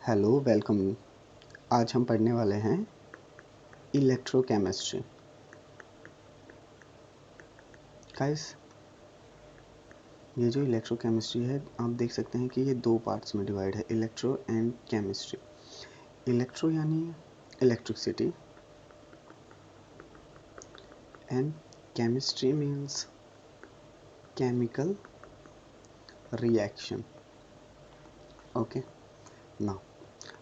Hello welcome. आज हम पढ़ने वाले हैं इलेक्ट्रोकेमिस्ट्री। गाइस, ये जो इलेक्ट्रोकेमिस्ट्री है आप देख सकते हैं कि ये दो पार्ट्स में डिवाइड है, इलेक्ट्रो एंड केमिस्ट्री। इलेक्ट्रो यानी electricity and chemistry means chemical reaction. Okay, now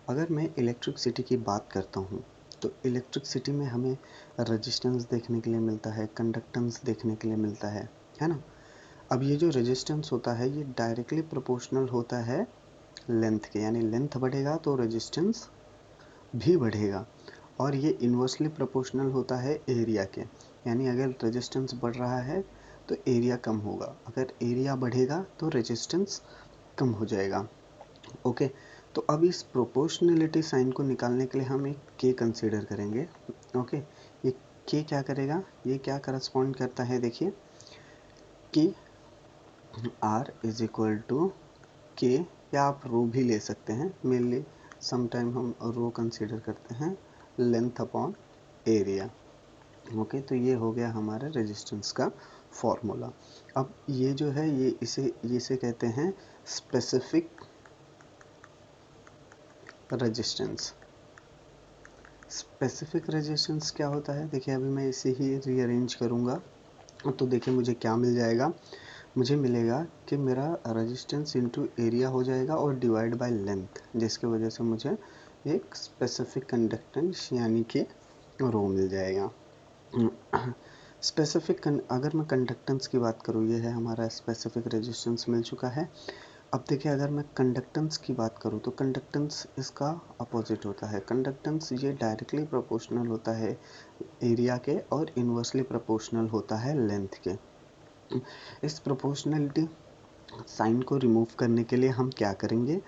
अगर मैं इलेक्ट्रिसिटी की बात करता हूँ तो इलेक्ट्रिसिटी में हमें रेजिस्टेंस देखने के लिए मिलता है, कंडक्टेंस देखने के लिए मिलता है ना। अब ये जो रेजिस्टेंस होता है ये डायरेक्टली प्रोपोर्शनल होता है लेंथ के, यानी लेंथ बढ़ेगा तो रेजिस्टेंस भी बढ़ेगा, और ये इन्वर्सली प्रोपोर्शनल होता है एरिया के, यानी अगर रेजिस्टेंस बढ़ रहा है तो एरिया कम होगा, अगर एरिया बढ़ेगा तो रेजिस्टेंस कम हो जाएगा। ओके, तो अब इस प्रोपोर्शनलिटी साइन को निकालने के लिए हम एक के कंसीडर करेंगे। ओके, ये के क्या करेगा, ये क्या करस्पॉन्ड करता है, देखिए कि R इज इक्वल टू के, या आप रो भी ले सकते हैं, मेनली समटाइम हम रो कंसीडर करते हैं, लेंथ अपॉन एरिया। ओके, तो ये हो गया हमारा रेजिस्टेंस का फॉर्मूला। अब ये जो है ये इसे कहते हैं स्पेसिफिक रेजिस्टेंस। स्पेसिफिक रेजिस्टेंस क्या होता है, देखिए अभी मैं इसे ही रीअरेंज करूँगा तो देखिए मुझे क्या मिल जाएगा, मुझे मिलेगा कि मेरा रेजिस्टेंस इनटू एरिया हो जाएगा और डिवाइड बाय लेंथ, जिसकी वजह से मुझे एक स्पेसिफिक कंडक्टेंस यानी कि रो मिल जाएगा। स्पेसिफिक अगर मैं कंडक्टेंस की बात करूँ, ये है हमारा स्पेसिफिक रेजिस्टेंस मिल चुका है। अब देखिए अगर मैं कंडक्टेंस की बात करूँ तो कंडक्टेंस इसका अपोजिट होता है। कंडक्टेंस ये डायरेक्टली प्रोपोर्शनल होता है एरिया के और इन्वर्सली प्रोपोर्शनल होता है लेंथ के। इस प्रोपोर्शनलिटी साइन को रिमूव करने के लिए हम क्या करेंगे,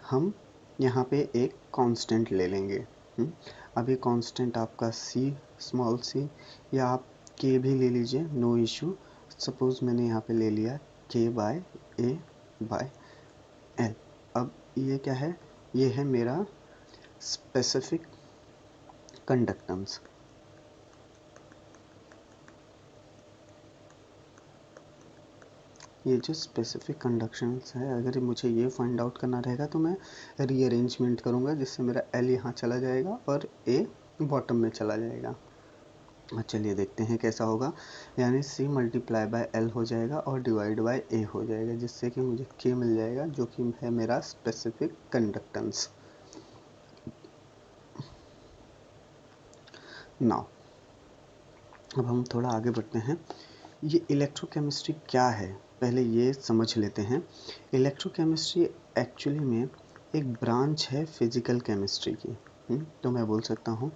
हम यहाँ पे एक कांस्टेंट ले लेंगे। अब ये कांस्टेंट आपका सी, स्मॉल सी, या आप के भी ले लीजिए, नो इशू। सपोज मैंने यहाँ पे ले लिया के बाय ए बाय एल। अब ये क्या है, ये है मेरा स्पेसिफिक कंडक्टेंस। ये जो स्पेसिफिक कंडक्शंस है, अगर मुझे ये फाइंड आउट करना रहेगा तो मैं रीअरेंजमेंट करूँगा, जिससे मेरा एल यहाँ चला जाएगा और ए बॉटम में चला जाएगा। चलिए देखते हैं कैसा होगा, यानी सी मल्टीप्लाई बाय एल हो जाएगा और डिवाइड बाय ए हो जाएगा, जिससे कि मुझे के मिल जाएगा, जो कि है मेरा स्पेसिफिक कंडक्टेंस। नाउ अब हम थोड़ा आगे बढ़ते हैं। ये इलेक्ट्रोकेमिस्ट्री क्या है पहले ये समझ लेते हैं। इलेक्ट्रोकेमिस्ट्री एक्चुअली में एक ब्रांच है फिजिकल केमिस्ट्री की। तो मैं बोल सकता हूँ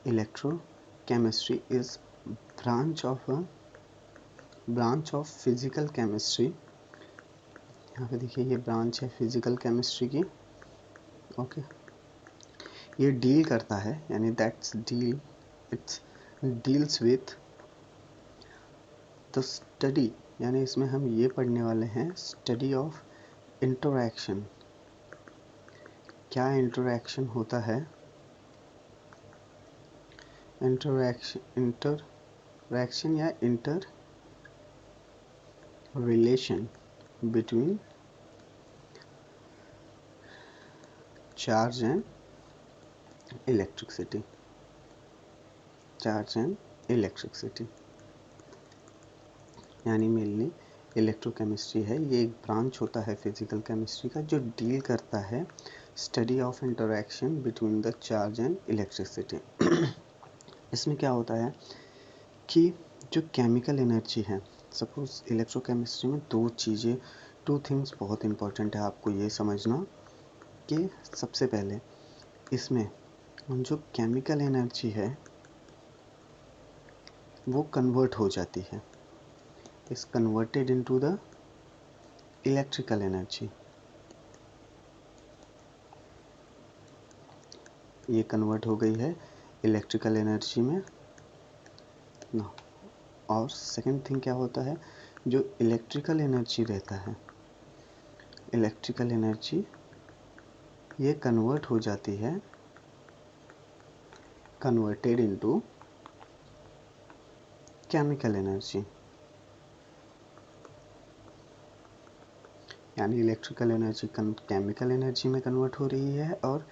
electrochemistry is branch of physical chemistry. यहाँ पे देखिए ये ब्रांच है फिजिकल केमिस्ट्री की। ओके, ये डील करता है, यानी it's deals with the study, यानी इसमें हम ये पढ़ने वाले हैं स्टडी ऑफ इंटरैक्शन। क्या इंटरैक्शन होता है, इंटरैक्शन या inter relation between charge and electricity. Charge and electricity यानी मेनली इलेक्ट्रोकेमिस्ट्री है, ये एक ब्रांच होता है फिजिकल केमिस्ट्री का जो डील करता है study of interaction between the charge and electricity. इसमें क्या होता है कि जो केमिकल एनर्जी है, सपोज इलेक्ट्रोकेमिस्ट्री में टू थिंग्स बहुत इंपॉर्टेंट है आपको ये समझना, कि सबसे पहले इसमें जो केमिकल एनर्जी है वो कन्वर्ट हो जाती है, is converted into the electrical energy. ये कन्वर्ट हो गई है इलेक्ट्रिकल एनर्जी में ना। और सेकंड थिंग क्या होता है, जो इलेक्ट्रिकल एनर्जी रहता है, इलेक्ट्रिकल एनर्जी ये कन्वर्ट हो जाती है, कन्वर्टेड इनटू केमिकल एनर्जी, यानी इलेक्ट्रिकल एनर्जी केमिकल एनर्जी में कन्वर्ट हो रही है और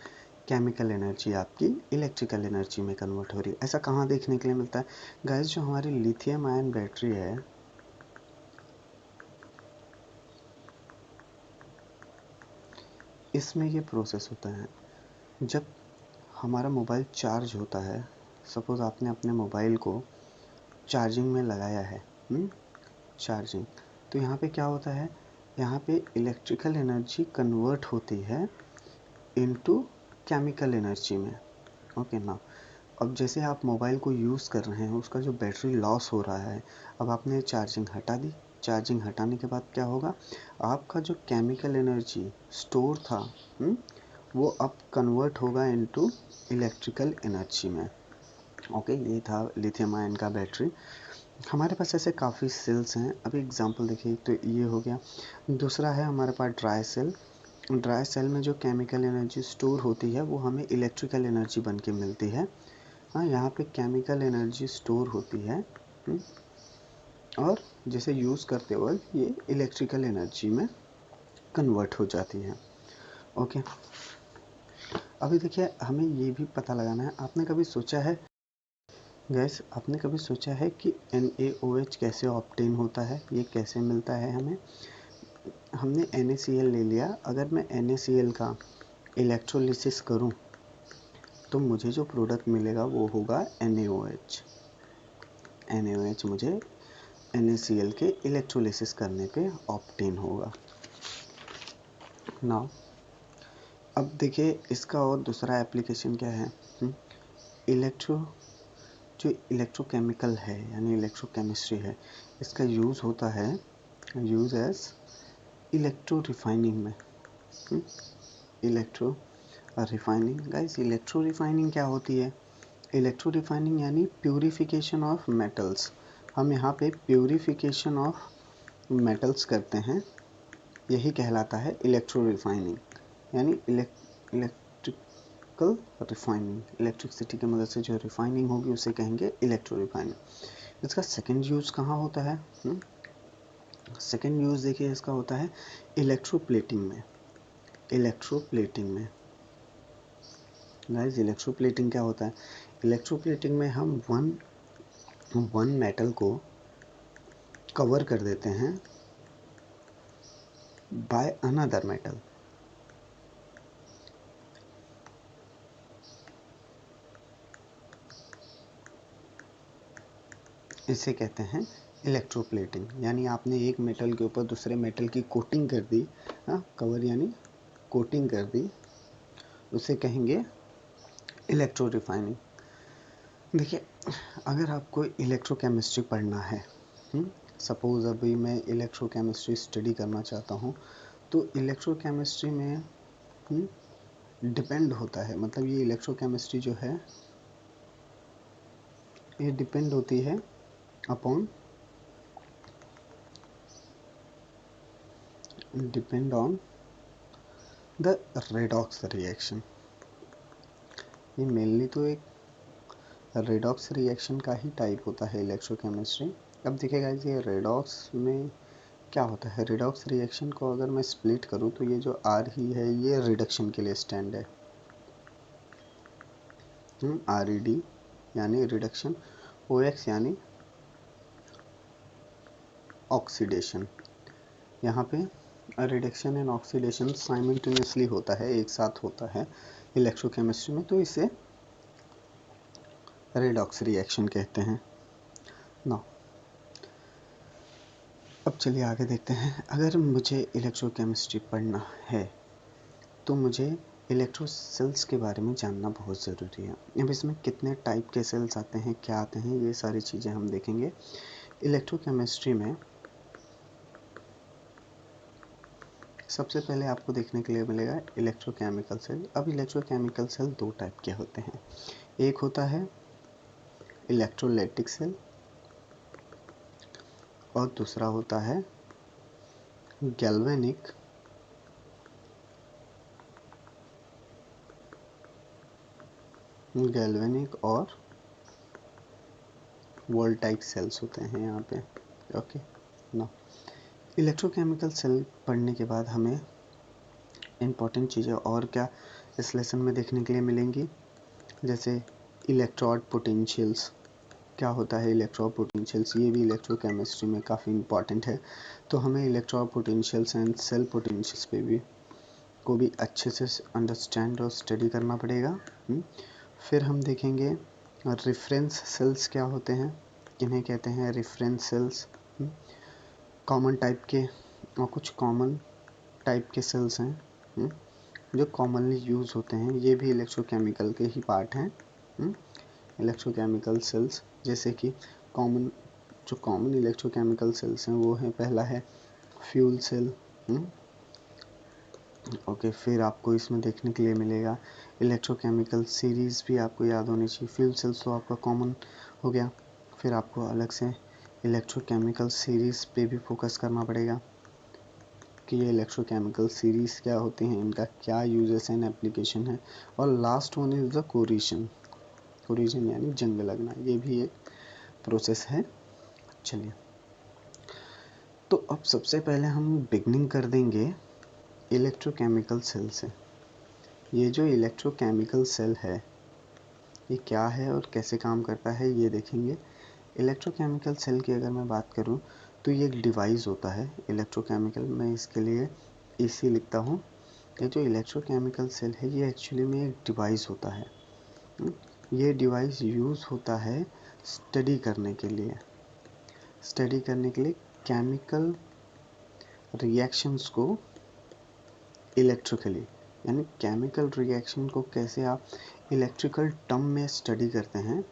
केमिकल एनर्जी आपकी इलेक्ट्रिकल एनर्जी में कन्वर्ट हो रही है। ऐसा कहाँ देखने के लिए मिलता है गाइस? जो हमारी लिथियम आयन बैटरी है, इसमें ये प्रोसेस होता है। जब हमारा मोबाइल चार्ज होता है, सपोज आपने अपने मोबाइल को चार्जिंग में लगाया है, चार्जिंग, तो यहाँ पे क्या होता है, यहाँ पे इलेक्ट्रिकल एनर्जी कन्वर्ट होती है इनटू केमिकल एनर्जी में। ओके ना, अब जैसे आप मोबाइल को यूज़ कर रहे हैं, उसका जो बैटरी लॉस हो रहा है, अब आपने चार्जिंग हटा दी, चार्जिंग हटाने के बाद क्या होगा, आपका जो केमिकल एनर्जी स्टोर था, वो अब कन्वर्ट होगा इनटू इलेक्ट्रिकल एनर्जी में। ओके, ये था लिथियम आयन का बैटरी। हमारे पास ऐसे काफ़ी सेल्स हैं। अभी एग्जांपल देखिए, तो ये हो गया। दूसरा है हमारे पास ड्राई सेल। ड्राई सेल में जो केमिकल एनर्जी स्टोर होती है वो हमें इलेक्ट्रिकल एनर्जी बन के मिलती है। हाँ, यहाँ पे केमिकल एनर्जी स्टोर होती है, और जिसे यूज़ करते वक्त ये इलेक्ट्रिकल एनर्जी में कन्वर्ट हो जाती है। ओके, अभी देखिए हमें ये भी पता लगाना है, आपने कभी सोचा है गैस, आपने कभी सोचा है कि NaOH कैसे ऑब्टेन होता है, ये कैसे मिलता है हमें? हमने NaCl ले लिया, अगर मैं NaCl का इलेक्ट्रोलिसिस करूं तो मुझे जो प्रोडक्ट मिलेगा वो होगा NaOH। NaOH मुझे NaCl के इलेक्ट्रोलिसिस करने पे ऑब्टेन होगा। नाउ अब देखिए इसका और दूसरा एप्लीकेशन क्या है। जो इलेक्ट्रोकेमिकल है यानी इलेक्ट्रोकेमिस्ट्री है, इसका यूज़ होता है, यूज़ एज इलेक्ट्रो रिफाइनिंग में। Electro refining, guys electro refining क्या होती है? इलेक्ट्रो रिफाइनिंग यानी प्यूरिफिकेशन ऑफ मेटल्स। हम यहाँ पे प्यूरिफिकेशन ऑफ मेटल्स करते हैं, यही कहलाता है इलेक्ट्रो रिफाइनिंग, यानी इलेक्ट्रिकल रिफाइनिंग। इलेक्ट्रिसिटी की मदद से जो रिफाइनिंग होगी उसे कहेंगे इलेक्ट्रो रिफाइनिंग। इसका सेकंड यूज़ कहाँ होता है? सेकंड यूज़ देखिए इसका होता है इलेक्ट्रोप्लेटिंग में। इलेक्ट्रोप्लेटिंग में गाइस, इलेक्ट्रोप्लेटिंग क्या होता है? इलेक्ट्रोप्लेटिंग में हम वन मेटल को कवर कर देते हैं बाय अनदर मेटल। इसे कहते हैं इलेक्ट्रोप्लेटिंग, यानी आपने एक मेटल के ऊपर दूसरे मेटल की कोटिंग कर दी, कवर यानी कोटिंग कर दी, उसे कहेंगे इलेक्ट्रो रिफाइनिंग। देखिए, अगर आपको इलेक्ट्रोकेमिस्ट्री पढ़ना है, सपोज़ अभी मैं इलेक्ट्रोकेमिस्ट्री स्टडी करना चाहता हूँ, तो इलेक्ट्रोकेमिस्ट्री में डिपेंड होता है, मतलब ये इलेक्ट्रोकेमिस्ट्री जो है ये डिपेंड होती है upon, depend on the redox reaction. ये मेनली तो एक रेडॉक्स रिएक्शन का ही टाइप होता है इलेक्ट्रोकेमिस्ट्री। अब देखिएगा ये रेडॉक्स में क्या होता है, रेडॉक्स रिएक्शन को अगर मैं स्प्लिट करूं तो ये जो आर ही है ये रिडक्शन के लिए स्टैंड है, RED यानी रिडक्शन, OX यानी ऑक्सीडेशन। यहाँ पे रिडक्शन एंड ऑक्सीडेशन साइमल्टेनियसली होता है, एक साथ होता है इलेक्ट्रोकेमिस्ट्री में, तो इसे रेडॉक्स रिएक्शन कहते हैं ना। अब चलिए आगे देखते हैं। अगर मुझे इलेक्ट्रोकेमिस्ट्री पढ़ना है तो मुझे इलेक्ट्रो सेल्स के बारे में जानना बहुत ज़रूरी है। अब इसमें कितने टाइप के सेल्स आते हैं, क्या आते हैं, ये सारी चीज़ें हम देखेंगे। इलेक्ट्रोकेमिस्ट्री में सबसे पहले आपको देखने के लिए मिलेगा इलेक्ट्रोकेमिकल सेल। अब इलेक्ट्रोकेमिकल सेल दो टाइप के होते हैं, एक होता है इलेक्ट्रोलाइटिक सेल और दूसरा होता है गैल्वेनिक गैल्वेनिक और वोल्टाइक सेल्स होते हैं यहाँ पे। ओके ना, इलेक्ट्रोकेमिकल सेल पढ़ने के बाद हमें इम्पॉर्टेंट चीज़ें और क्या इस लेसन में देखने के लिए मिलेंगी, जैसे इलेक्ट्रोड पोटेंशियल्स। क्या होता है इलेक्ट्रोड पोटेंशियल्स, ये भी इलेक्ट्रोकेमिस्ट्री में काफ़ी इम्पॉर्टेंट है। तो हमें electrode potentials and cell potentials पे भी को भी अच्छे से अंडरस्टैंड और स्टडी करना पड़ेगा। फिर हम देखेंगे रेफरेंस सेल्स क्या होते हैं, इन्हें कहते हैं रेफरेंस सेल्स। कॉमन टाइप के और कुछ कॉमन टाइप के सेल्स हैं जो कॉमनली यूज़ होते हैं, ये भी इलेक्ट्रोकेमिकल के ही पार्ट हैं। इलेक्ट्रोकेमिकल सेल्स जैसे कि जो कॉमन इलेक्ट्रोकेमिकल सेल्स हैं वो हैं, पहला है फ्यूल सेल। ओके, फिर आपको इसमें देखने के लिए मिलेगा इलेक्ट्रोकेमिकल सीरीज़ भी आपको याद होनी चाहिए। फ्यूल सेल्स तो आपका कॉमन हो गया, फिर आपको अलग से इलेक्ट्रोकेमिकल सीरीज़ पे भी फोकस करना पड़ेगा कि ये इलेक्ट्रोकेमिकल सीरीज़ क्या होती हैं, इनका क्या यूजेस एंड एप्लीकेशन है। और last one is the corrosion. Corrosion यानी जंग लगना, ये भी एक प्रोसेस है। चलिए, तो अब सबसे पहले हम बिगनिंग कर देंगे इलेक्ट्रोकेमिकल सेल से। ये जो इलेक्ट्रोकेमिकल सेल है ये क्या है और कैसे काम करता है ये देखेंगे। इलेक्ट्रोकेमिकल सेल की अगर मैं बात करूं तो ये एक डिवाइस होता है इलेक्ट्रोकेमिकल, मैं इसके लिए इसी लिखता हूँ। ये जो इलेक्ट्रोकेमिकल सेल है ये एक्चुअली में एक डिवाइस होता है। ये डिवाइस यूज़ होता है स्टडी करने के लिए, केमिकल रिएक्शंस को इलेक्ट्रिकली, यानी केमिकल रिएक्शन को कैसे आप इलेक्ट्रिकल टर्म में स्टडी करते हैं,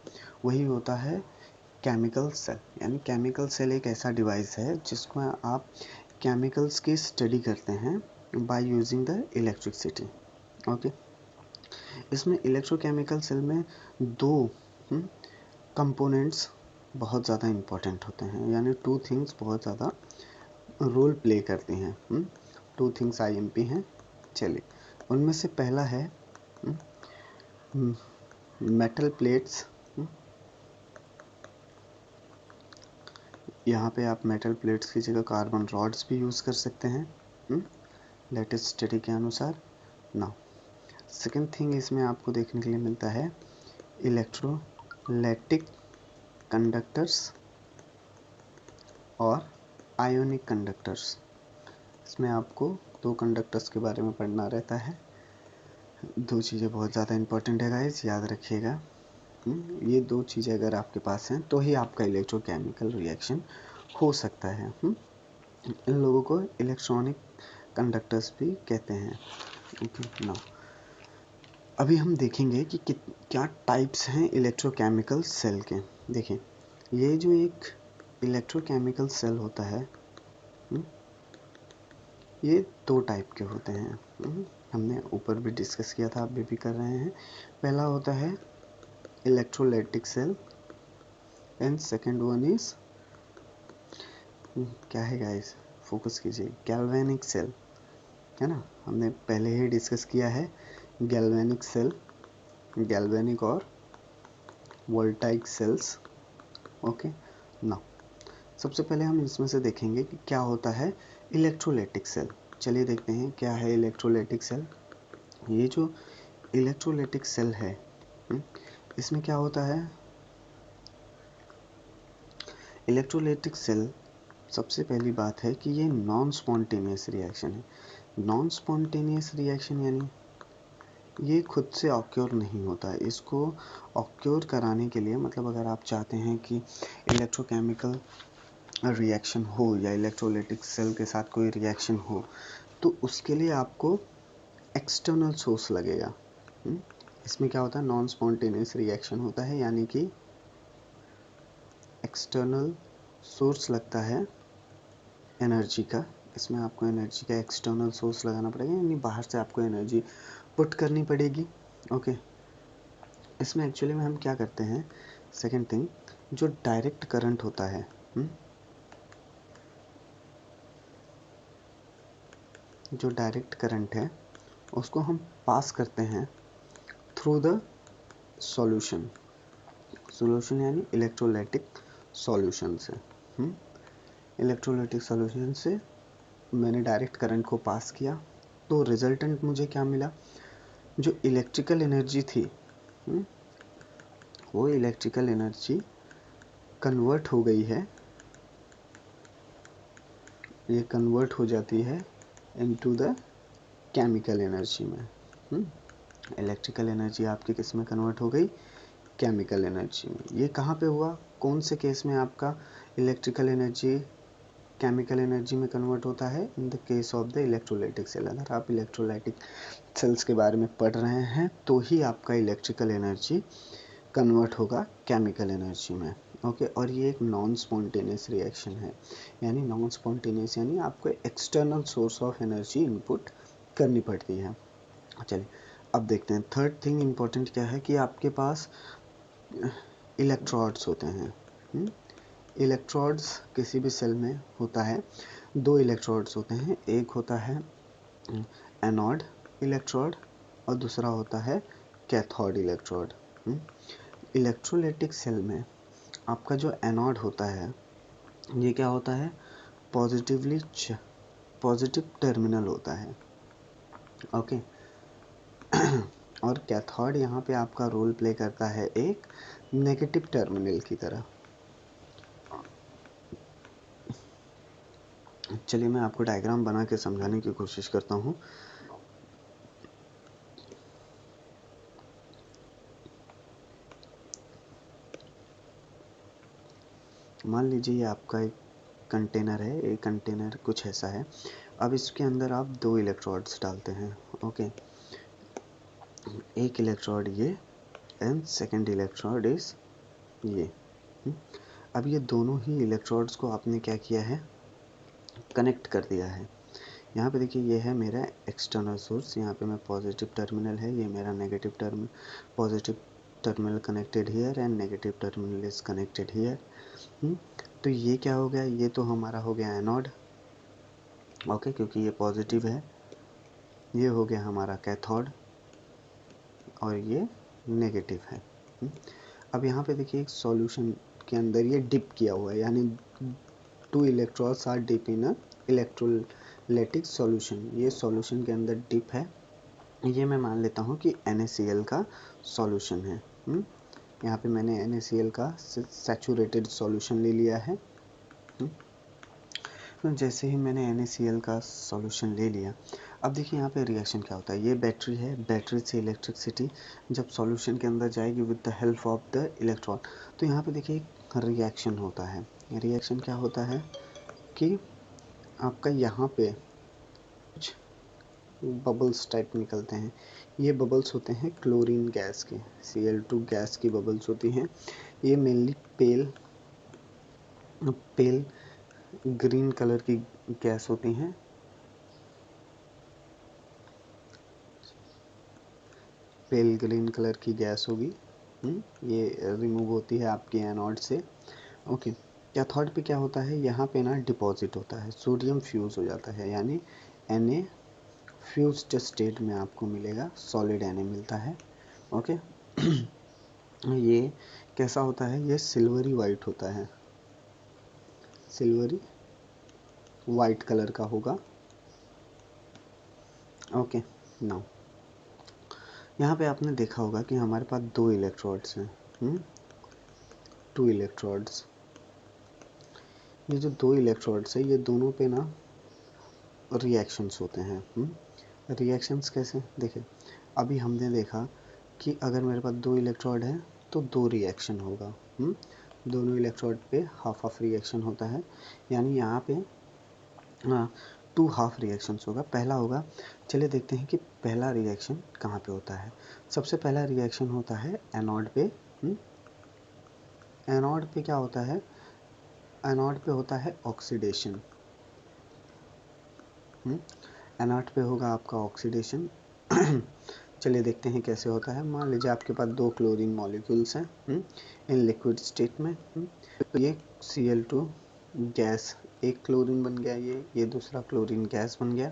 वही होता है केमिकल सेल। यानी केमिकल सेल एक ऐसा डिवाइस है जिसको आप केमिकल्स की स्टडी करते हैं by using the electricity. Okay, इसमें इलेक्ट्रोकेमिकल सेल में दो कंपोनेंट्स बहुत ज़्यादा इम्पोर्टेंट होते हैं, यानी टू थिंग्स बहुत ज़्यादा रोल प्ले करती हैं। टू थिंग्स IMP हैं। चलिए, उनमें से पहला है मेटल प्लेट्स। यहाँ पे आप मेटल प्लेट्स की जगह कार्बन रॉड्स भी यूज़ कर सकते हैं लेटेस्ट स्टडी के अनुसार। नाउ सेकेंड थिंग इसमें आपको देखने के लिए मिलता है इलेक्ट्रोलाइटिक कंडक्टर्स और आयोनिक कंडक्टर्स। इसमें आपको दो कंडक्टर्स के बारे में पढ़ना रहता है। दो चीज़ें बहुत ज़्यादा इंपॉर्टेंट है गाइस, याद रखिएगा। ये दो चीज़ें अगर आपके पास हैं तो ही आपका इलेक्ट्रोकेमिकल रिएक्शन हो सकता है। इन लोगों को इलेक्ट्रॉनिक कंडक्टर्स भी कहते हैं। ओके, नाउ अभी हम देखेंगे कि क्या टाइप्स हैं इलेक्ट्रोकेमिकल सेल के। देखिए, ये जो एक इलेक्ट्रोकेमिकल सेल होता है ये दो टाइप के होते हैं। हमने ऊपर भी डिस्कस किया था, अभी भी कर रहे हैं। पहला होता है electrolytic cell and second one is क्या है गाइस, फोकस कीजिए, गैल्वेनिक सेल, है ना। हमने पहले ही डिस्कस किया है गैल्वेनिक सेल, गैल्वेनिक और वोल्टाइक सेल्स। ओके, नाउ सबसे पहले हम इसमें से देखेंगे कि क्या होता है इलेक्ट्रोलाइटिक सेल। चलिए देखते हैं क्या है इलेक्ट्रोलाइटिक सेल। ये जो इलेक्ट्रोलाइटिक सेल है इसमें क्या होता है, इलेक्ट्रोलाइटिक सेल सबसे पहली बात है कि ये नॉन स्पॉन्टेनियस रिएक्शन है। नॉन स्पॉन्टेनियस रिएक्शन यानी ये खुद से ऑक्योर नहीं होता है। इसको ऑक्योर कराने के लिए, मतलब अगर आप चाहते हैं कि इलेक्ट्रोकेमिकल रिएक्शन हो या इलेक्ट्रोलाइटिक सेल के साथ कोई रिएक्शन हो तो उसके लिए आपको एक्सटर्नल सोर्स लगेगा। इसमें क्या होता है, नॉन स्पॉन्टेनियस रिएक्शन होता है, यानी कि एक्सटर्नल सोर्स लगता है एनर्जी का। इसमें आपको एनर्जी का एक्सटर्नल सोर्स लगाना पड़ेगा, यानी बाहर से आपको एनर्जी पुट करनी पड़ेगी। ओके, इसमें एक्चुअली में हम क्या करते हैं, सेकेंड थिंग, जो डायरेक्ट करंट होता है जो डायरेक्ट करंट है उसको हम पास करते हैं थ्रू द सॉल्यूशन, सॉल्यूशन यानी इलेक्ट्रोलाइटिक सॉल्यूशन से, इलेक्ट्रोलाइटिक सॉल्यूशन से मैंने डायरेक्ट करंट को पास किया, तो रिजल्टेंट मुझे क्या मिला, जो इलेक्ट्रिकल एनर्जी थी वो इलेक्ट्रिकल एनर्जी कन्वर्ट हो गई है, ये कन्वर्ट हो जाती है इनटू द केमिकल एनर्जी में। इलेक्ट्रिकल एनर्जी आपकी किस में कन्वर्ट हो गई, केमिकल एनर्जी में। ये कहाँ पे हुआ, कौन से केस में आपका इलेक्ट्रिकल एनर्जी केमिकल एनर्जी में कन्वर्ट होता है, in the case of the electrolytic cell. अगर आप इलेक्ट्रोलाइटिक सेल्स के बारे में पढ़ रहे हैं तो ही आपका इलेक्ट्रिकल एनर्जी कन्वर्ट होगा केमिकल एनर्जी में। ओके, और ये एक नॉन स्पॉन्टेनियस रिएक्शन है, यानी नॉन स्पॉन्टेनियस यानी आपको external source of energy input करनी पड़ती है। चलिए अब देखते हैं थर्ड थिंग इम्पोर्टेंट क्या है, कि आपके पास इलेक्ट्रोड्स होते हैं। इलेक्ट्रोड्स किसी भी सेल में होता है, दो इलेक्ट्रोड्स होते हैं, एक होता है एनोड इलेक्ट्रोड और दूसरा होता है कैथोड इलेक्ट्रोड। इलेक्ट्रोलाइटिक सेल में आपका जो एनोड होता है ये क्या होता है, पॉजिटिव टर्मिनल होता है। ओके और कैथोड यहाँ पे आपका रोल प्ले करता है एक नेगेटिव टर्मिनल की तरह। चलिए मैं आपको डायग्राम बना के समझाने की कोशिश करता हूँ। मान लीजिए ये आपका एक कंटेनर है, एक कंटेनर कुछ ऐसा है। अब इसके अंदर आप दो इलेक्ट्रोड्स डालते हैं। ओके, एक इलेक्ट्रोड ये एंड सेकेंड इलेक्ट्रोड इज ये। अब ये दोनों ही इलेक्ट्रोड्स को आपने क्या किया है, कनेक्ट कर दिया है। यहाँ पे देखिए ये है मेरा एक्सटर्नल सोर्स, यहाँ पे मैं पॉजिटिव टर्मिनल है, ये मेरा negative terminal, positive terminal connected here and negative terminal is connected here. तो ये क्या हो गया, ये तो हमारा हो गया एनोड। ओके, क्योंकि ये पॉजिटिव है। ये हो गया हमारा कैथोड और ये नेगेटिव है। अब यहाँ पे देखिए एक सॉल्यूशन के अंदर ये डिप किया हुआ है, यानी two electrons are dip in a electrolytic solution. ये सॉल्यूशन के अंदर डिप है, ये मैं मान लेता हूँ कि NaCl का सॉल्यूशन है। यहाँ पे मैंने NaCl का सैचुरेटेड सॉल्यूशन ले लिया है। तो जैसे ही मैंने NaCl का सॉल्यूशन ले लिया, अब देखिए यहाँ पे रिएक्शन क्या होता है। ये बैटरी है, बैटरी से इलेक्ट्रिसिटी जब सॉल्यूशन के अंदर जाएगी with the help of the electron, तो यहाँ पे देखिए एक रिएक्शन होता है। रिएक्शन क्या होता है कि आपका यहाँ पे कुछ बबल्स टाइप निकलते हैं। ये बबल्स होते हैं क्लोरीन गैस के, Cl2 गैस की बबल्स होती हैं। ये मेनली पेल ग्रीन कलर की गैस होती हैं। पेल ग्रीन कलर की गैस होगी। ये रिमूव होती है आपके एनोड से। ओके, कैथोड पे क्या होता है, यहाँ पे ना डिपॉजिट होता है, सोडियम फ्यूज हो जाता है, यानी Na फ्यूज्ड स्टेट में आपको मिलेगा, सॉलिड Na मिलता है। ओके ये कैसा होता है, ये सिल्वरी वाइट होता है, सिल्वरी वाइट कलर का होगा। ओके, नाउ यहाँ पे आपने देखा होगा कि हमारे पास दो इलेक्ट्रोड्स हैं, टू इलेक्ट्रोड्स। ये जो दो इलेक्ट्रोड्स है, ये दोनों पे ना रिएक्शंस होते हैं। रिएक्शंस कैसे, देखिए अभी हमने देखा कि अगर मेरे पास दो इलेक्ट्रोड है तो दो रिएक्शन होगा। दोनों इलेक्ट्रोड पे हाफ हाफ रिएक्शन होता है, यानी यहाँ पे टू हाफ रिएक्शंस होगा। पहला होगा, चलिए देखते हैं कि पहला रिएक्शन कहाँ पे होता है। सबसे पहला रिएक्शन होता है एनोड पे। एनोड पे क्या होता है, एनोड पे होता है ऑक्सीडेशन। एनोड पे होगा आपका ऑक्सीडेशन। चलिए देखते हैं कैसे होता है। मान लीजिए आपके पास दो क्लोरीन मॉलिक्यूल्स हैं इन लिक्विड स्टेट में। तो ये Cl2 गैस, एक क्लोरीन बन गया, ये दूसरा क्लोरीन गैस बन गया,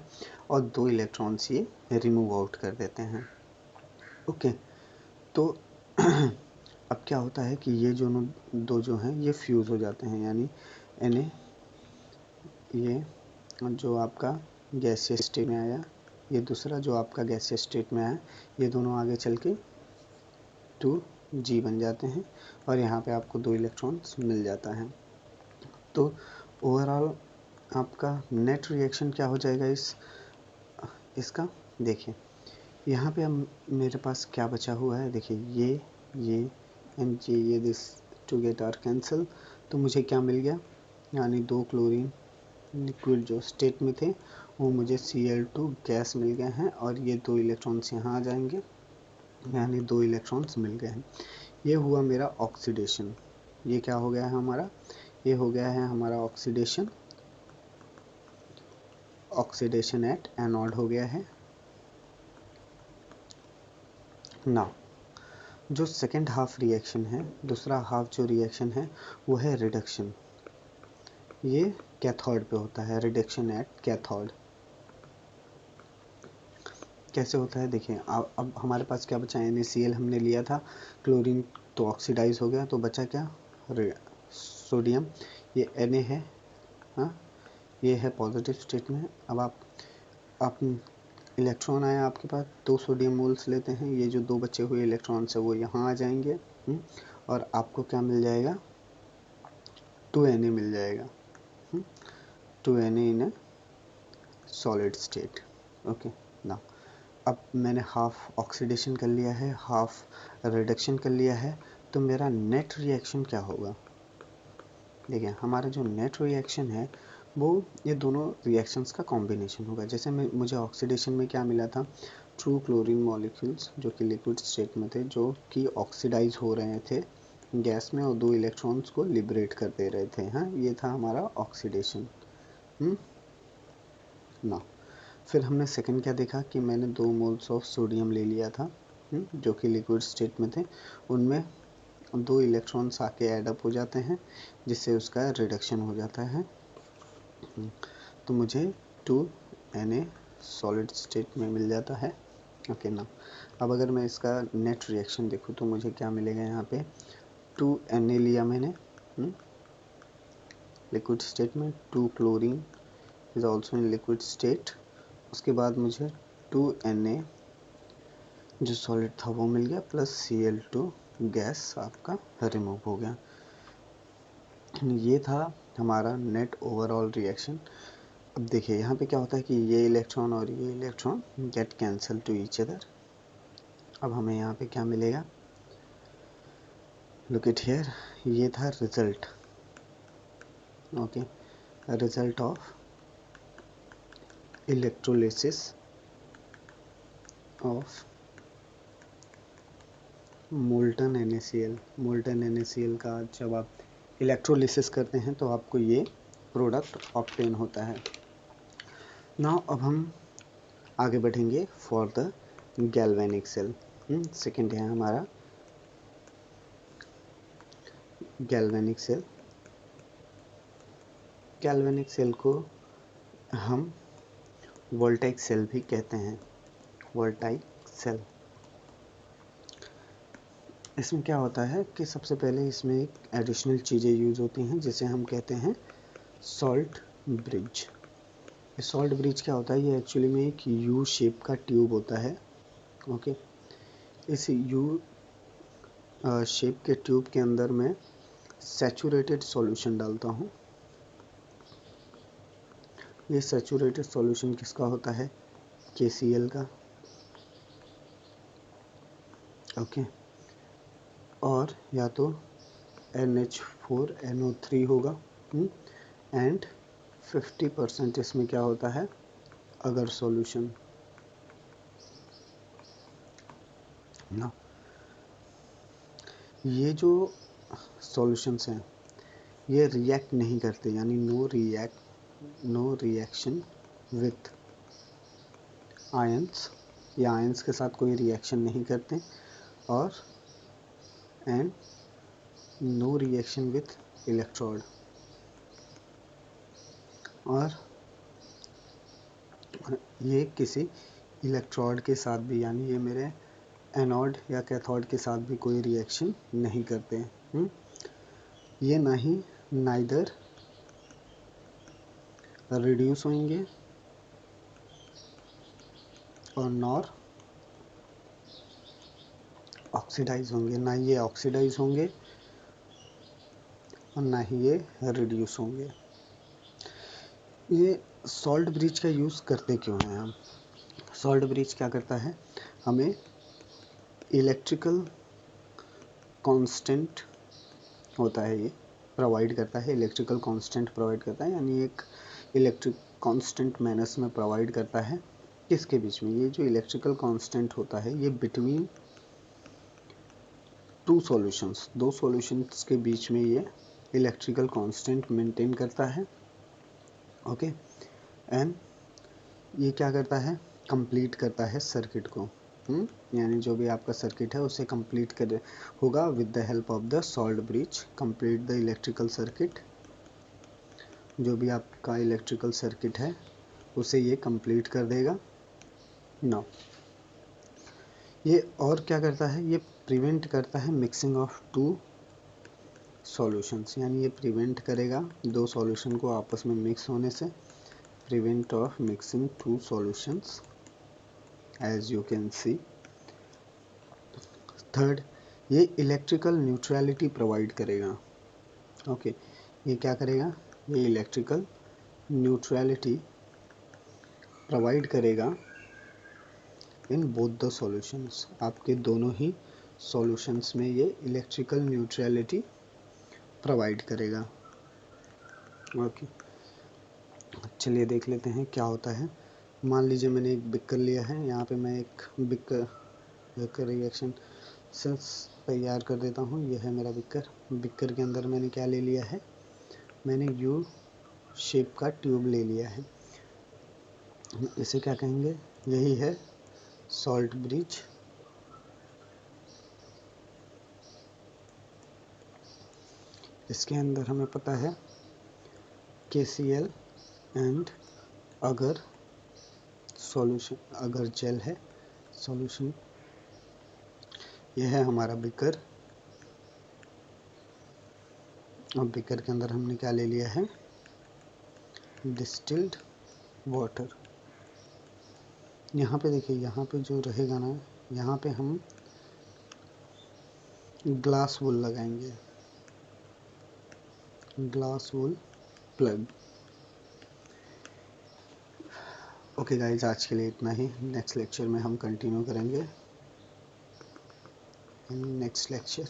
और दो इलेक्ट्रॉन्स ये रिमूव आउट कर देते हैं। ओके, तो अब क्या होता है कि ये जो दो जो हैं ये फ्यूज़ हो जाते हैं, यानी Na ये जो आपका गैसीय स्टेट में आया, ये दूसरा जो आपका गैसीय स्टेट में आया, ये दोनों आगे चल के 2G बन जाते हैं और यहाँ पे आपको 2 इलेक्ट्रॉन्स मिल जाता है। तो ओवरऑल आपका नेट रिएक्शन क्या हो जाएगा इसका देखिए, यहाँ पे हम मेरे पास क्या बचा हुआ है, देखिए ये एंड ये this two get are cancel, तो मुझे क्या मिल गया, यानी 2 क्लोरीन लिक्विड जो स्टेट में थे वो मुझे Cl2 गैस मिल गए हैं और ये 2 इलेक्ट्रॉन्स यहाँ आ जाएंगे, यानी 2 इलेक्ट्रॉन्स मिल गए हैं। ये हुआ मेरा ऑक्सीडेशन। ये क्या हो गया है हमारा, ये हो गया है हमारा ऑक्सीडेशन एट एनोड हो गया है। नाउ जो सेकेंड हाफ रिएक्शन है, दूसरा हाफ जो रिएक्शन है वो है रिडक्शन। ये कैथोड पे होता है, रिडक्शन एट कैथोड। कैसे होता है देखिए, अब हमारे पास क्या बचा, NaCl हमने लिया था, क्लोरीन तो ऑक्सीडाइज हो गया, तो बचा क्या, सोडियम। ये Na है, हाँ ये है पॉजिटिव स्टेट में। अब आप इलेक्ट्रॉन आया आपके पास, 2 सोडियम मोल्स लेते हैं, ये जो 2 बचे हुए इलेक्ट्रॉन्स है वो यहाँ आ जाएंगे और आपको क्या मिल जाएगा, 2Na मिल जाएगा, 2Na इन ए सॉलिड स्टेट। ओके ना, अब मैंने हाफ ऑक्सीडेशन कर लिया है, हाफ रिडक्शन कर लिया है, तो मेरा नेट रिएक्शन क्या होगा, देखिए हमारा जो नेट रिएक्शन है वो ये दोनों रिएक्शंस का कॉम्बिनेशन होगा। जैसे मुझे ऑक्सीडेशन में क्या मिला था, 2 क्लोरीन मॉलिक्यूल्स जो कि लिक्विड स्टेट में थे, जो कि ऑक्सीडाइज हो रहे थे गैस में और 2 इलेक्ट्रॉन्स को लिबरेट कर दे रहे थे, हाँ ये था हमारा ऑक्सीडेशन। ना फिर हमने सेकंड क्या देखा कि मैंने 2 मोल्स ऑफ सोडियम ले लिया था, जो कि लिक्विड स्टेट में थे, उनमें 2 इलेक्ट्रॉन्स आके एडअप हो जाते हैं जिससे उसका रिडक्शन हो जाता है, तो मुझे 2Na सॉलिड स्टेट में मिल जाता है। ओके ना, अब अगर मैं इसका नेट रिएक्शन देखूँ तो मुझे क्या मिलेगा, यहाँ पे 2Na लिया मैंने लिक्विड स्टेट में, 2 chlorine is also in liquid state, उसके बाद मुझे 2Na जो सॉलिड था वो मिल गया, प्लस Cl2 गैस आपका रिमूव हो गया। ये था हमारा नेट ओवरऑल रिएक्शन। अब देखिए यहाँ पे क्या होता है कि ये इलेक्ट्रॉन और ये electron get cancel two each other. अब हमें यहाँ पे क्या मिलेगा, लुक इट हियर, ये था result, okay, result of electrolysis of molten NaCl। Molten NaCl का जब आप इलेक्ट्रोलिसिस करते हैं तो आपको ये प्रोडक्ट ऑब्टेन होता है। नाउ अब हम आगे बढ़ेंगे for the galvanic cell. Second है हमारा गैल्वेनिक सेल। गैल्वेनिक सेल को हम वोल्टाइक सेल भी कहते हैं, वोल्टाइक सेल। इसमें क्या होता है कि सबसे पहले इसमें एक एडिशनल चीज़ें यूज़ होती हैं जिसे हम कहते हैं सॉल्ट ब्रिज। ये सॉल्ट ब्रिज क्या होता है, ये एक्चुअली में एक यू शेप का ट्यूब होता है, ओके। इस यू शेप के ट्यूब के अंदर मैं सैचुरेटेड सॉल्यूशन डालता हूँ। ये सैचुरेटेड सॉल्यूशन किसका होता है, KCl का, ओके, और या तो NH4NO3 होगा, एंड 50% इसमें क्या होता है अगर सॉल्यूशन ना। ये जो सॉल्यूशंस हैं ये रिएक्ट नहीं करते, यानी नो रिएक्शन विथ आयंस, या आयंस के साथ कोई रिएक्शन नहीं करते, और and no reaction with electrode, और ये किसी इलेक्ट्रोड के साथ भी, यानी ये मेरे एनोड या कैथोड के साथ भी कोई रिएक्शन नहीं करते हैं। ये ना ही नाइदर रिड्यूस होंगे और नॉर ऑक्सीडाइज होंगे, ना ये ऑक्सीडाइज होंगे और ना ही ये रिड्यूस होंगे। ये सॉल्ट ब्रिज का यूज़ करते क्यों हैं हम? सॉल्ट ब्रिज क्या करता है, हमें इलेक्ट्रिकल कांस्टेंट होता है, ये प्रोवाइड करता है, इलेक्ट्रिकल कांस्टेंट प्रोवाइड करता है, यानी एक इलेक्ट्रिक कांस्टेंट मैनर्स में प्रोवाइड करता है। किसके बीच में? ये जो इलेक्ट्रिकल कांस्टेंट होता है ये बिटवीन टू सॉल्यूशंस, दो सॉल्यूशंस के बीच में ये इलेक्ट्रिकल कांस्टेंट मेंटेन करता है। ओके, एंड ये क्या करता है, कंप्लीट करता है सर्किट को। यानी जो भी आपका सर्किट है उसे कंप्लीट कर होगा with the help of the salt bridge, complete the electrical circuit. जो भी आपका इलेक्ट्रिकल सर्किट है उसे ये कंप्लीट कर देगा। नाउ ये और क्या करता है, ये प्रिवेंट करता है मिक्सिंग ऑफ टू सॉल्यूशंस, यानी ये प्रिवेंट करेगा दो सॉल्यूशन को आपस में मिक्स होने से, prevent of mixing two solutions as you can see. Third, ये इलेक्ट्रिकल न्यूट्रलिटी प्रोवाइड करेगा। ओके, ये क्या करेगा, ये इलेक्ट्रिकल न्यूट्रलिटी प्रोवाइड करेगा इन बोथ द सॉल्यूशंस, आपके दोनों ही सॉल्यूशंस में ये इलेक्ट्रिकल न्यूट्रलिटी प्रोवाइड करेगा। ओके, चलिए देख लेते हैं क्या होता है। मान लीजिए मैंने एक बिकर लिया है, यहाँ पे मैं एक बिकर रिएक्शन सेंस तैयार कर देता हूँ। यह है मेरा बिकर के अंदर मैंने क्या ले लिया है, मैंने यू शेप का ट्यूब ले लिया है। इसे क्या कहेंगे, यही है सॉल्ट ब्रिज। इसके अंदर हमें पता है KCl एंड अगर सॉल्यूशन, अगर जेल है सॉल्यूशन। यह है हमारा बिकर, और बिकर के अंदर हमने क्या ले लिया है, डिस्टिल्ड वाटर। यहाँ पे देखिए, यहाँ पे जो रहेगा ना, यहाँ पे हम ग्लास वूल लगाएंगे, glass wool plug. Okay guys, आज के लिए इतना ही। नेक्स्ट लेक्चर में हम कंटिन्यू करेंगे इन नेक्स्ट लेक्चर।